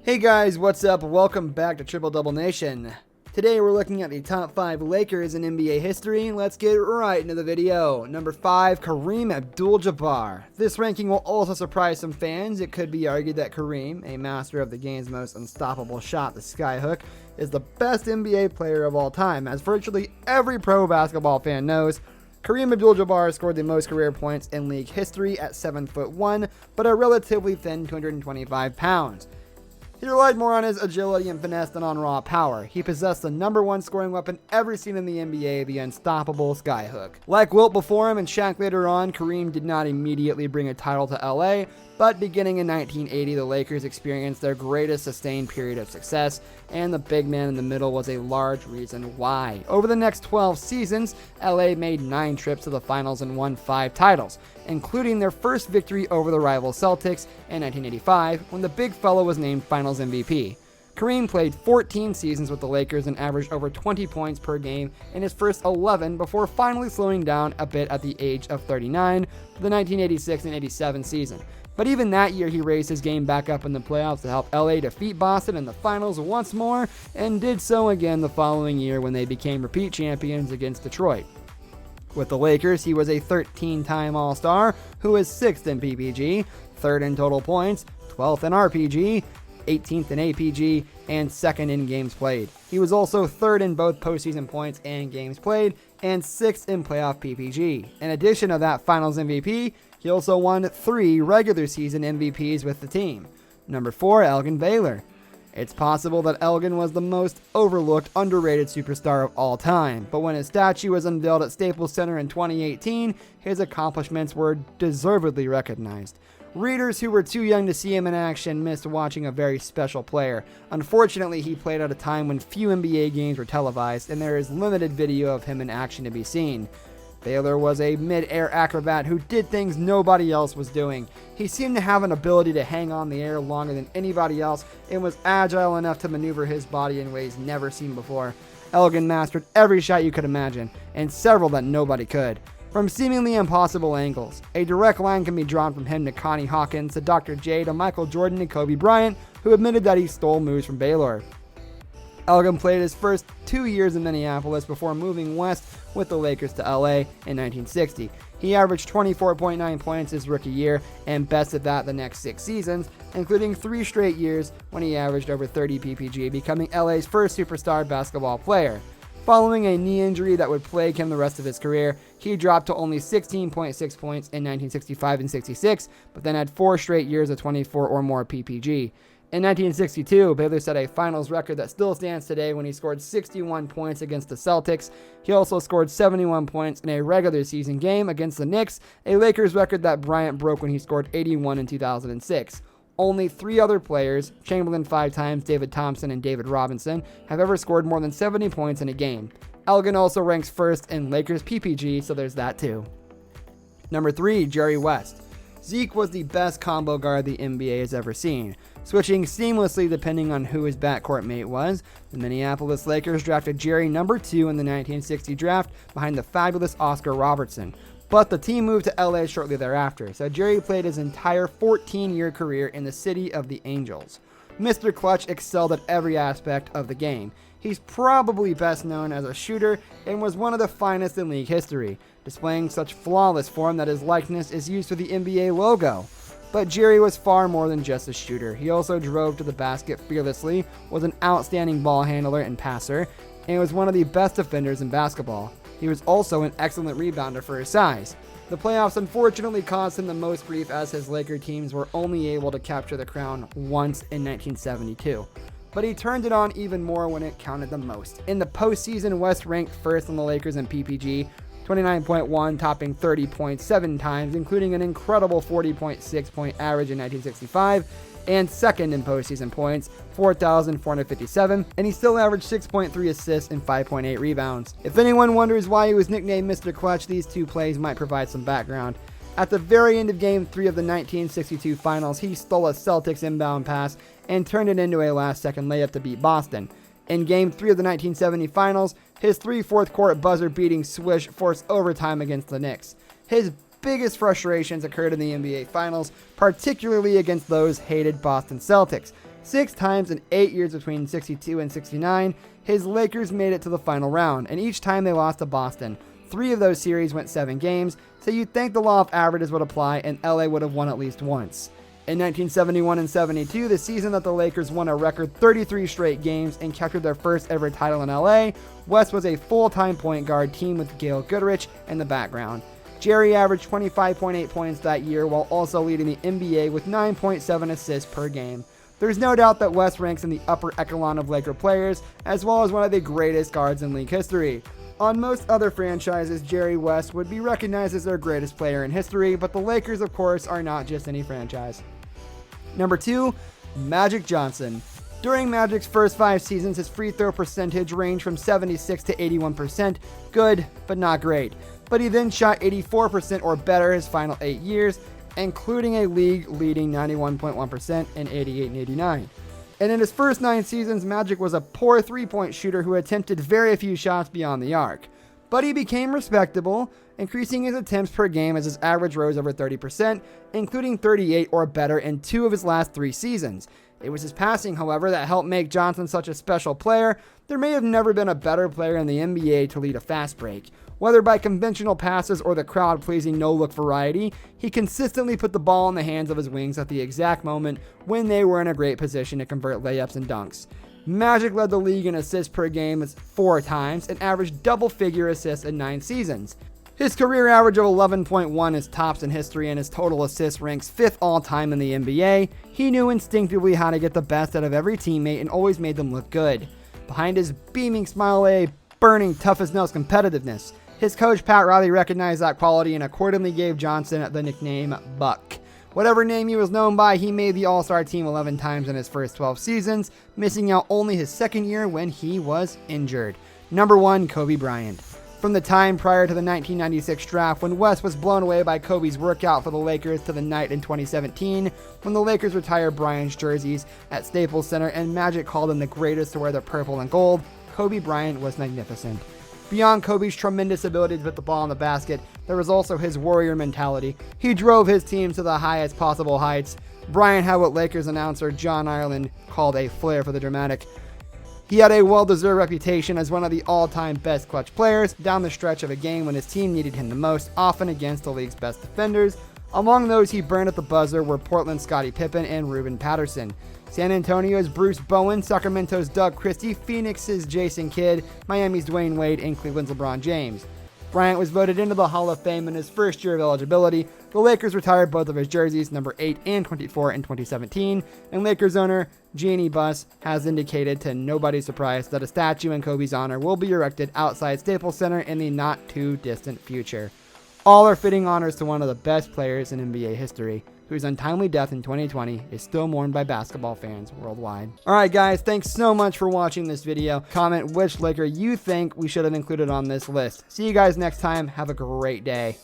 Hey guys, what's up? Welcome back to Triple Double Nation. Today we're looking at the top 5 Lakers in NBA history. Let's get right into the video. Number 5, Kareem Abdul-Jabbar. This ranking will also surprise some fans. It could be argued that Kareem, a master of the game's most unstoppable shot, the skyhook, is the best NBA player of all time. As virtually every pro basketball fan knows, Kareem Abdul-Jabbar scored the most career points in league history at 7'1", but a relatively thin 225 pounds. He relied more on his agility and finesse than on raw power. He possessed the number 1 scoring weapon ever seen in the NBA, the unstoppable skyhook. Like Wilt before him and Shaq later on, Kareem did not immediately bring a title to LA, but beginning in 1980, the Lakers experienced their greatest sustained period of success, and the big man in the middle was a large reason why. Over the next 12 seasons, LA made 9 trips to the finals and won 5 titles, including their first victory over the rival Celtics in 1985, when the big fella was named Finals MVP. Kareem played 14 seasons with the Lakers and averaged over 20 points per game in his first 11 before finally slowing down a bit at the age of 39 for the 1986 and 87 season. But even that year, he raised his game back up in the playoffs to help LA defeat Boston in the finals once more, and did so again the following year when they became repeat champions against Detroit. With the Lakers, he was a 13-time All-Star who was 6th in PPG, 3rd in total points, 12th in RPG, 18th in APG, and 2nd in games played. He was also 3rd in both postseason points and games played, and 6th in playoff PPG. In addition to that Finals MVP, he also won 3 regular season MVPs with the team. Number 4, Elgin Baylor. It's possible that Elgin was the most overlooked, underrated superstar of all time, but when his statue was unveiled at Staples Center in 2018, his accomplishments were deservedly recognized. Readers who were too young to see him in action missed watching a very special player. Unfortunately, he played at a time when few NBA games were televised, and there is limited video of him in action to be seen. Baylor was a mid-air acrobat who did things nobody else was doing. He seemed to have an ability to hang on the air longer than anybody else and was agile enough to maneuver his body in ways never seen before. Elgin mastered every shot you could imagine, and several that nobody could. From seemingly impossible angles, a direct line can be drawn from him to Connie Hawkins, to Dr. J, to Michael Jordan, and Kobe Bryant, who admitted that he stole moves from Baylor. Elgin played his first 2 years in Minneapolis before moving west with the Lakers to LA in 1960. He averaged 24.9 points his rookie year and bested that the next 6 seasons, including 3 straight years when he averaged over 30 PPG, becoming LA's first superstar basketball player. Following a knee injury that would plague him the rest of his career, he dropped to only 16.6 points in 1965 and 66, but then had 4 straight years of 24 or more PPG. In 1962, Baylor set a finals record that still stands today when he scored 61 points against the Celtics. He also scored 71 points in a regular season game against the Knicks, a Lakers record that Bryant broke when he scored 81 in 2006. Only 3 other players, Chamberlain 5 times, David Thompson, and David Robinson, have ever scored more than 70 points in a game. Elgin also ranks 1st in Lakers PPG, so there's that too. Number 3, Jerry West. Zeke was the best combo guard the NBA has ever seen, switching seamlessly depending on who his backcourt mate was. The Minneapolis Lakers drafted Jerry number 2 in the 1960 draft behind the fabulous Oscar Robertson, but the team moved to LA shortly thereafter, so Jerry played his entire 14-year career in the city of the Angels. Mr. Clutch excelled at every aspect of the game. He's probably best known as a shooter and was one of the finest in league history, displaying such flawless form that his likeness is used for the NBA logo. But Jerry was far more than just a shooter. He also drove to the basket fearlessly, was an outstanding ball handler and passer, and was one of the best defenders in basketball. He was also an excellent rebounder for his size. The playoffs unfortunately caused him the most grief, as his Laker teams were only able to capture the crown once in 1972. But he turned it on even more when it counted the most. In the postseason, West ranked 1st on the Lakers in PPG, 29.1, topping 30.7 times, including an incredible 40.6 point average in 1965, and 2nd in postseason points, 4,457, and he still averaged 6.3 assists and 5.8 rebounds. If anyone wonders why he was nicknamed Mr. Clutch, these 2 plays might provide some background. At the very end of Game 3 of the 1962 Finals, he stole a Celtics inbound pass and turned it into a last-second layup to beat Boston. In Game 3 of the 1970 Finals, his 3 fourth-quarter buzzer-beating swish forced overtime against the Knicks. His biggest frustrations occurred in the NBA Finals, particularly against those hated Boston Celtics. 6 times in 8 years between 62 and 69, his Lakers made it to the final round, and each time they lost to Boston. 3 of those series went 7 games, so you'd think the law of averages would apply and LA would have won at least once. In 1971 and 72, the season that the Lakers won a record 33 straight games and captured their first ever title in LA, West was a full-time point guard team with Gail Goodrich in the background. Jerry averaged 25.8 points that year while also leading the NBA with 9.7 assists per game. There's no doubt that West ranks in the upper echelon of Laker players, as well as one of the greatest guards in league history. On most other franchises, Jerry West would be recognized as their greatest player in history, but the Lakers, of course, are not just any franchise. Number 2, Magic Johnson. During Magic's first 5 seasons, his free throw percentage ranged from 76 to 81%, good, but not great. But he then shot 84% or better his final 8 years, including a league-leading 91.1% in 88 and 89. And in his first 9 seasons, Magic was a poor three-point shooter who attempted very few shots beyond the arc. But he became respectable, increasing his attempts per game as his average rose over 30%, including 38 or better in 2 of his last 3 seasons. It was his passing, however, that helped make Johnson such a special player. There may have never been a better player in the NBA to lead a fast break. Whether by conventional passes or the crowd-pleasing no-look variety, he consistently put the ball in the hands of his wings at the exact moment when they were in a great position to convert layups and dunks. Magic led the league in assists per game 4 times and averaged double-figure assists in 9 seasons. His career average of 11.1 is tops in history, and his total assists ranks 5th all-time in the NBA. He knew instinctively how to get the best out of every teammate and always made them look good. Behind his beaming smile lay a burning tough-as-nails competitiveness. His coach Pat Riley recognized that quality and accordingly gave Johnson the nickname Buck. Whatever name he was known by, he made the All-Star team 11 times in his first 12 seasons, missing out only his second year when he was injured. Number 1, Kobe Bryant. From the time prior to the 1996 draft when West was blown away by Kobe's workout for the Lakers to the night in 2017 when the Lakers retired Bryant's jerseys at Staples Center and Magic called him the greatest to wear the purple and gold, Kobe Bryant was magnificent. Beyond Kobe's tremendous ability to put the ball in the basket, there was also his warrior mentality. He drove his team to the highest possible heights. Bryant had what Lakers announcer John Ireland called a flair for the dramatic. He had a well-deserved reputation as one of the all-time best clutch players down the stretch of a game when his team needed him the most, often against the league's best defenders. Among those he burned at the buzzer were Portland's Scottie Pippen and Ruben Patterson, San Antonio's Bruce Bowen, Sacramento's Doug Christie, Phoenix's Jason Kidd, Miami's Dwayne Wade, and Cleveland's LeBron James. Bryant was voted into the Hall of Fame in his first year of eligibility. The Lakers retired both of his jerseys, number 8 and 24, in 2017, and Lakers owner Jeannie Buss has indicated to nobody's surprise that a statue in Kobe's honor will be erected outside Staples Center in the not-too-distant future. All are fitting honors to one of the best players in NBA history, whose untimely death in 2020 is still mourned by basketball fans worldwide. Alright guys, thanks so much for watching this video. Comment which Laker you think we should have included on this list. See you guys next time. Have a great day.